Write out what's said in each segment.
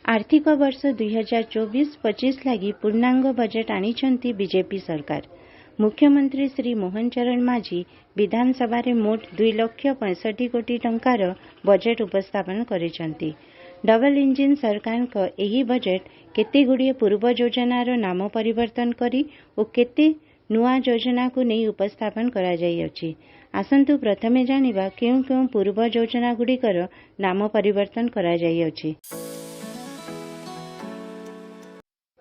आर्थिक वर्ष 2024-25 लगी पूर्णांग बजेट आनिछंती बीजेपी सरकार। मुख्यमंत्री श्री मोहन चरण माझी विधानसभा रे मोट 2,65 कोटी टंकार बजेट उपस्थापन करिसंती। डबल इंजिन सरकार को एही बजेट केते गुड़िए पूर्व योजनार नाम परिवर्तन करी और केते नुआ योजना को नहीं उपस्थापन करा जाई अछि। आसंतु प्रथमे जानिबा केउ केउ पूर्व योजना गुड़िकर नाम परिवर्तन करा जाई अछि।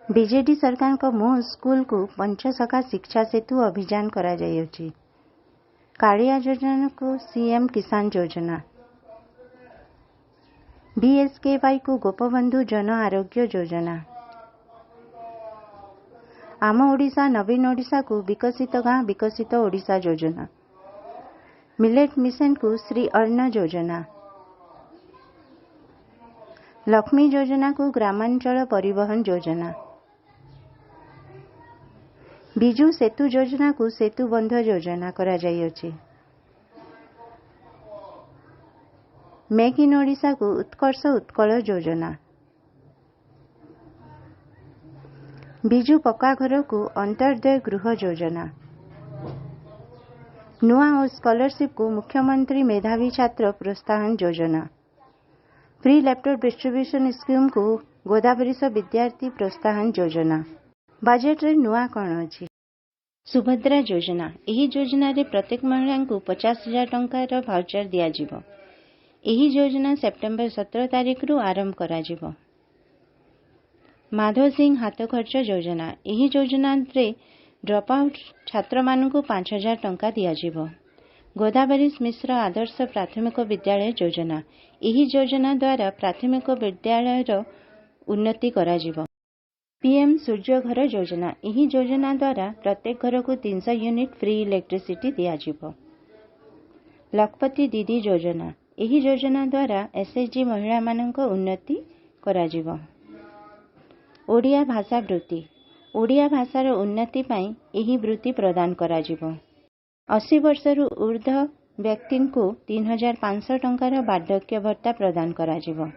बीजेडी सरकार को मो स्कूल को पंचसखा शिक्षा सेतु अभियान करा जाई अछि। कालिया योजना को सीएम किसान योजना, बीएसकेवाई को गोपबंधु जन आरोग्य योजना, आम ओडिशा नवीन ओडिशा को विकसित गाँ विकसित ओडिशा योजना, मिलेट मिशन को श्री अन्न योजना, लक्ष्मी योजना को ग्रामांचल परिवहन योजना, बिजू सेतु योजना को सेतु बंध योजना करा जाई अछि। मेक इन ओडिशा को उत्कर्ष उत्कल योजना, बिजू पक्का घर को अंत्योदय गृह योजना, नुआ और स्कॉलरशिप को मुख्यमंत्री मेधावी छात्र प्रोत्साहन योजना, फ्री लैपटॉप डिस्ट्रीब्यूशन स्कीम को गोदावरीश विद्यार्थी प्रोत्साहन योजना। बजेट रे नुआ कौन अछि? सुभद्रा योजना। एही योजना रे प्रत्येक महिला को 50,000 टंकार भाउचर दिया जिवो। एही योजना सेप्टेम्बर 17 तारिख रु आरंभ करा जिवो। माधव सिंह हाथ खर्च योजना। एही योजना रे ड्रॉप आउट छात्र मान को 5,000 टंका दिया जिवो। गोदावरी मिश्र आदर्श प्राथमिक विद्यालय योजना। एही योजना द्वारा प्राथमिक विद्यालय उन्नति करा जिवो। पीएम सूर्य घर योजना। एही योजना द्वारा प्रत्येक घर को 300 यूनिट फ्री इलेक्ट्रिसिटी दिया जिवो। लखपति दीदी योजना। एही योजना द्वारा एसएचजी महिला मानक उन्नति करा जिवो। ओडिया भाषा वृत्ति। ओडिया भाषार उन्नति पाई एही वृत्ति प्रदान करा जिवो। 80 वर्षरु ऊर्ध्व व्यक्ति को 3,500 टंकार वार्धक्य भत्ता प्रदान करा जिवो।